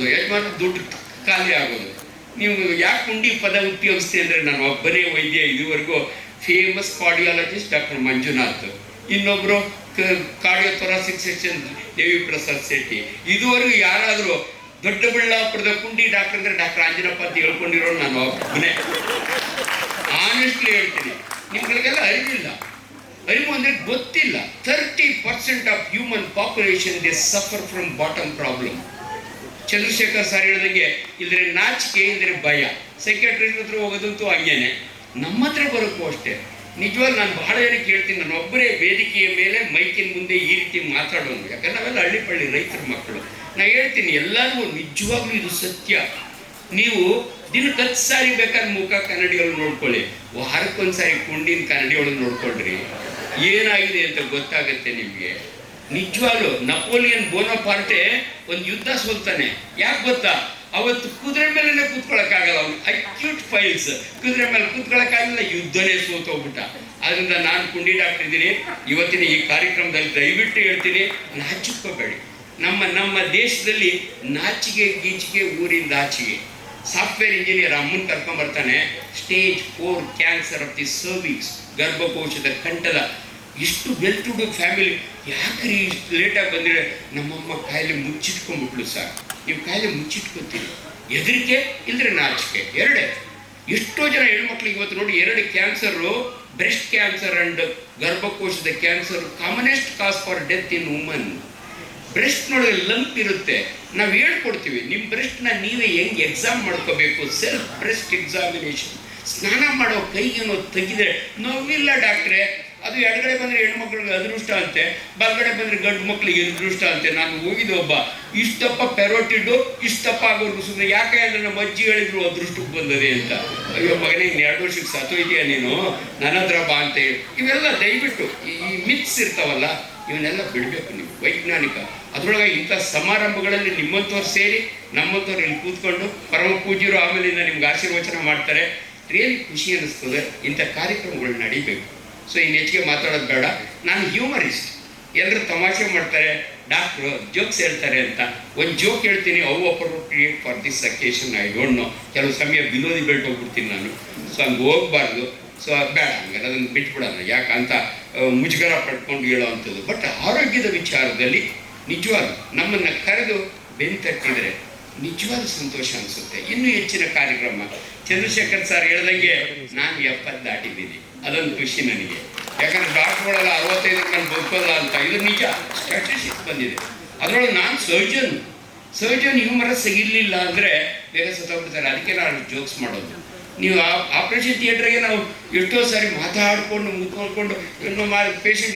ಹೋಗೋದು, ಯಜಮಾನ ದುಡ್ಡು ಖಾಲಿ ಆಗೋದು. ನೀವು ಯಾಕೆ ಕುಂಡಿ ಪದ ಉಪಯೋಗಿಸ್ತೀನಿ ಅಂದರೆ, ನಾನು ಒಬ್ಬನೇ ವೈದ್ಯ ಇದುವರೆಗೂ. ಫೇಮಸ್ ಕಾರ್ಡಿಯಾಲಜಿಸ್ಟ್ ಡಾಕ್ಟರ್ ಮಂಜುನಾಥ್, ಇನ್ನೊಬ್ಬರು ಕಾರ್ಡಿಯೋಥೊರಾಸಿಕ್ ಸೆಕ್ಷನ್ ದೇವಿ ಪ್ರಸಾದ್ ಶೆಟ್ಟಿ. ಇದುವರೆಗೂ ಯಾರಾದರೂ ದೊಡ್ಡಬಳ್ಳಾಪುರದ ಕುಂಡಿ ಡಾಕ್ಟರ್ ಅಂದರೆ ಡಾಕ್ಟರ್ ಆಂಜನಪ್ಪ ಅಂತ ಹೇಳ್ಕೊಂಡಿರೋ ನಾನು ಒಬ್ಬನೇ. ಆನೆಸ್ಟ್ಲಿ ಹೇಳ್ತೀನಿ, ನಿಮ್ಗಳಿಗೆಲ್ಲ ಅರಿವಿಲ್ಲ. ಅರಿವು ಅಂದರೆ ಗೊತ್ತಿಲ್ಲ. 30% of human population they suffer from bottom problem. Chandrashekhar sir ಹೇಳಿದಂಗೆ, ಇಲ್ಲದ್ರೆ ನಾಚಿಕೆ, ಇಲ್ಲದ್ರೆ ಭಯ. ಸೈಕ್ಯಾಟ್ರಿಸ್ಟ್ ಹತ್ರ ಹೋಗೋದಂತೂ ಹಂಗೇನೆ, ನಮ್ಮ ಹತ್ರ ಬರೋಕ್ಕೂ ಅಷ್ಟೇ. ನಿಜವಾಗ್ಲೂ ನಾನು ಬಹಳ ಜನಕ್ಕೆ ಹೇಳ್ತೀನಿ, ನಾನು ಒಬ್ಬರೇ ವೇದಿಕೆಯ ಮೇಲೆ ಮೈಕಿನ ಮುಂದೆ ಈ ರೀತಿ ಮಾತಾಡೋದು. ಯಾಕಂದ್ರೆ ನಾವೆಲ್ಲ ಹಳ್ಳಿಪಳ್ಳಿ ರೈತರ ಮಕ್ಕಳು. ನಾನು ಹೇಳ್ತೀನಿ ಎಲ್ಲರಿಗೂ, ನಿಜವಾಗ್ಲೂ ಇದು ಸತ್ಯ. ನೀವು ದಿನಕ್ಕೆ 10 ಸಾರಿ ಬೇಕಾದ್ರೆ ಮುಖ ಕನ್ನಡಿಯೊಳಗೆ ನೋಡ್ಕೊಳ್ಳಿ, ವಾರಕ್ಕೊಂದ್ಸಾರಿ ಕುಂಡಿನ ಕನ್ನಡಿಯೊಳಗೆ ನೋಡ್ಕೊಳ್ರಿ, ಏನಾಗಿದೆ ಅಂತ ಗೊತ್ತಾಗುತ್ತೆ ನಿಮಗೆ. ನಿಜವಾಗ್ಲು ನಪೋಲಿಯನ್ ಬೋನಪಾರ್ಟೆ ಒಂದು ಯುದ್ಧ ಸೋಲ್ತಾನೆ. ಯಾಕೆ ಗೊತ್ತಾ? ಅವತ್ತು ಕುದುರೆ ಮೇಲೆ ಕೂತ್ಕೊಳ್ಳೋಕ್ಕಾಗಲ್ಲ, ಅವ್ನು ಅಕ್ಯೂಟ್ ಫೈಲ್ಸ್, ಕುದುರೆ ಮೇಲೆ ಕೂತ್ಕೊಳ್ಳೋಕ್ಕಾಗಲ್ಲ, ಯುದ್ಧನೇ ಸೋತೋಗ್ಬಿಟ್ಟ. ಅದರಿಂದ ನಾನು ಕುಂಡಿ ಡಾಕ್ಟರ್ ಇದ್ದೀನಿ. ಇವತ್ತಿನ ಈ ಕಾರ್ಯಕ್ರಮದಲ್ಲಿ ದಯವಿಟ್ಟು ಹೇಳ್ತೀನಿ, ನಾಚಿಕೋಬೇಡಿ. ನಮ್ಮ ದೇಶದಲ್ಲಿ ನಾಚಿಗೆ ಗೀಚಿಗೆ ಊರಿಂದ ಆಚೆಗೆ. ಸಾಫ್ಟ್ವೇರ್ ಇಂಜಿನಿಯರ್ ಅಮ್ಮನ್ ಕರ್ಕೊಂಬರ್ತಾನೆ, stage 4 cancer of the cervix, ಗರ್ಭಕೋಶದ ಕಂಠದ. ಇಷ್ಟು ವೆಲ್ ಟು ಡೂ ಫ್ಯಾಮಿಲಿ. ಯಾಕ್ರಿ ಇಷ್ಟು ಲೇಟಾಗಿ ಬಂದರೆ? ನಮ್ಮಮ್ಮ ಕಾಯಿಲೆ ಮುಚ್ಚಿಟ್ಕೊಂಡ್ಬಿಟ್ಲು ಸರ್. ನೀವು ಕಾಯಿಲೆ ಮುಚ್ಚಿಟ್ಕೊತೀರಿ, ಹೆದರಿಕೆ ಇಲ್ಲದ್ರೆ ನಾಚಿಕೆ, ಎರಡೇ. ಎಷ್ಟೋ ಜನ ಹೆಣ್ಮಕ್ಳಿಗೆ ಇವತ್ತು ನೋಡಿ, 2 ಕ್ಯಾನ್ಸರು, ಬ್ರೆಸ್ಟ್ ಕ್ಯಾನ್ಸರ್ ಅಂಡ್ ಗರ್ಭಕೋಶದ cancer commonest cause for death in woman. ಬ್ರೆಸ್ಟ್ನೊಳಗೆ ಲಂಪ್ ಇರುತ್ತೆ, ನಾವು ಹೇಳ್ಕೊಡ್ತೀವಿ. ನಿಮ್ಮ ಬ್ರೆಸ್ಟ್ನ ನೀವೇ ಹೆಂಗೆ ಎಕ್ಸಾಮ್ ಮಾಡ್ಕೋಬೇಕು, ಸೆಲ್ಫ್ ಬ್ರೆಸ್ಟ್ ಎಕ್ಸಾಮಿನೇಷನ್. ಸ್ನಾನ ಮಾಡೋ ಕೈಗೇನೋ ತೆಗೆದ್ರೆ ನೋವಿಲ್ಲ ಡಾಕ್ಟ್ರೆ, ಅದು ಎಡಗಡೆ ಬಂದರೆ ಹೆಣ್ಮಕ್ಳಿಗೆ ಅದೃಷ್ಟ ಅಂತೆ, ಬಲಗಡೆ ಬಂದರೆ ಗಂಡು ಮಕ್ಳಿಗೆ ಅದೃಷ್ಟ ಅಂತೆ. ನಾನು ಹೋಗಿದ್ದೆ, ಒಬ್ಬ ಇಷ್ಟಪ್ಪ ಪೆರೋಟಿಡ್ಡು ಇಷ್ಟಪ್ಪ ಆಗೋರ್ಗು ಸುಮ್ಮನೆ. ಯಾಕೆ ಅಂದರೆ ನಮ್ಮ ಅಜ್ಜಿ ಹೇಳಿದ್ರು ಅದೃಷ್ಟಕ್ಕೆ ಬಂದದೆ ಅಂತ. ಅಯ್ಯೋ ಮಗನೇ, ಇನ್ನು 2 ವರ್ಷಕ್ಕೆ ಸತ್ತೋಯ್ತೀಯ ನೀನು, ನನ್ನ ಹತ್ರ ಬಾ ಅಂತ ಹೇಳಿ. ಇವೆಲ್ಲ ದಯವಿಟ್ಟು ಈ ಮಿತ್ಸ್ ಇರ್ತಾವಲ್ಲ, ಇವನ್ನೆಲ್ಲ ಬಿಡಬೇಕು ನೀವು, ವೈಜ್ಞಾನಿಕ. ಅದರೊಳಗೆ ಇಂಥ ಸಮಾರಂಭಗಳಲ್ಲಿ ನಿಮ್ಮಂಥವ್ರು ಸೇರಿ, ನಮ್ಮಂಥವ್ರು ಇಲ್ಲಿ ಕೂತ್ಕೊಂಡು ಪರಮ ಪೂಜ್ಯರು ಆಮೇಲಿಂದ ನಿಮ್ಗೆ ಆಶೀರ್ವಚನ ಮಾಡ್ತಾರೆ. ರಿಯಲಿ ಖುಷಿ ಅನ್ನಿಸ್ತದೆ. ಇಂಥ ಕಾರ್ಯಕ್ರಮಗಳು ನಡೀಬೇಕು. ಸೊ ಇನ್ನು ಹೆಚ್ಚಿಗೆ ಮಾತಾಡೋದು ಬೇಡ. ನಾನು ಹ್ಯೂಮರಿಸ್ಟ್. ಎಲ್ಲರೂ ತಮಾಷೆ ಮಾಡ್ತಾರೆ, ಡಾಕ್ಟ್ರು ಜೋಕ್ಸ್ ಹೇಳ್ತಾರೆ ಅಂತ. ಒಂದು ಜೋಕ್ ಹೇಳ್ತೀನಿ, ಅವು appropriate for this occasion, I don't know. ಕೆಲವು ಸಮಯ ವಿನೋದಿ ಬೆಲ್ಟ್ ಹೋಗ್ಬಿಡ್ತೀನಿ ನಾನು. ಸೊ ಹಂಗೆ ಹೋಗಬಾರ್ದು. ಸೊ ಬೇಡ, ಹಂಗೆ ಅದನ್ನು ಬಿಟ್ಬಿಡೋಣ. ಯಾಕಂತ ಮುಜುಗರ ಪಡ್ಕೊಂಡು ಹೇಳೋ ಅಂಥದ್ದು. ಬಟ್ ಆರೋಗ್ಯದ ವಿಚಾರದಲ್ಲಿ ನಿಜವಾದ ನಮ್ಮನ್ನು ಕರೆದು ಬೆಂತಟ್ಟಿದರೆ ನಿಜವಾದ ಸಂತೋಷ ಅನಿಸುತ್ತೆ. ಇನ್ನೂ ಹೆಚ್ಚಿನ ಕಾರ್ಯಕ್ರಮ. ಚಂದ್ರಶೇಖರ್ ಸರ್ ಹೇಳ್ದಂಗೆ ನಾನು 70 ದಾಟಿದ್ದೀನಿ, ಅದೊಂದು ಖುಷಿ ನನಗೆ. ಯಾಕಂದರೆ ಡಾಕ್ಟ್ರುಗಳೆಲ್ಲ 65 ನಾನು ಬದುಕೋಲ್ಲ ಅಂತ, ಇದು ನಿಜ. ಸ್ಟ್ಯಾಟಿಸ್ಟಿಕ್ಸ್ ಬಂದಿದೆ. ಅದರೊಳಗೆ ನಾನು ಸರ್ಜನ್ ಹ್ಯೂಮರಸ್ ಇರಲಿಲ್ಲ ಅಂದರೆ ಬೇಗ ಸತ್ತೋಗ್ಬಿಡ್ತಾರೆ. ಅದಕ್ಕೆ ನಾನು ಜೋಕ್ಸ್ ಮಾಡೋದು. ನೀವು ಆಪರೇಷನ್ ಥಿಯೇಟ್ರಿಗೆ ನಾವು ಎಷ್ಟೋ ಸಾರಿ ಮಾತಾಡಿಕೊಂಡು ಮುತ್ಕೊಂಡು ಪೇಷಂಟ್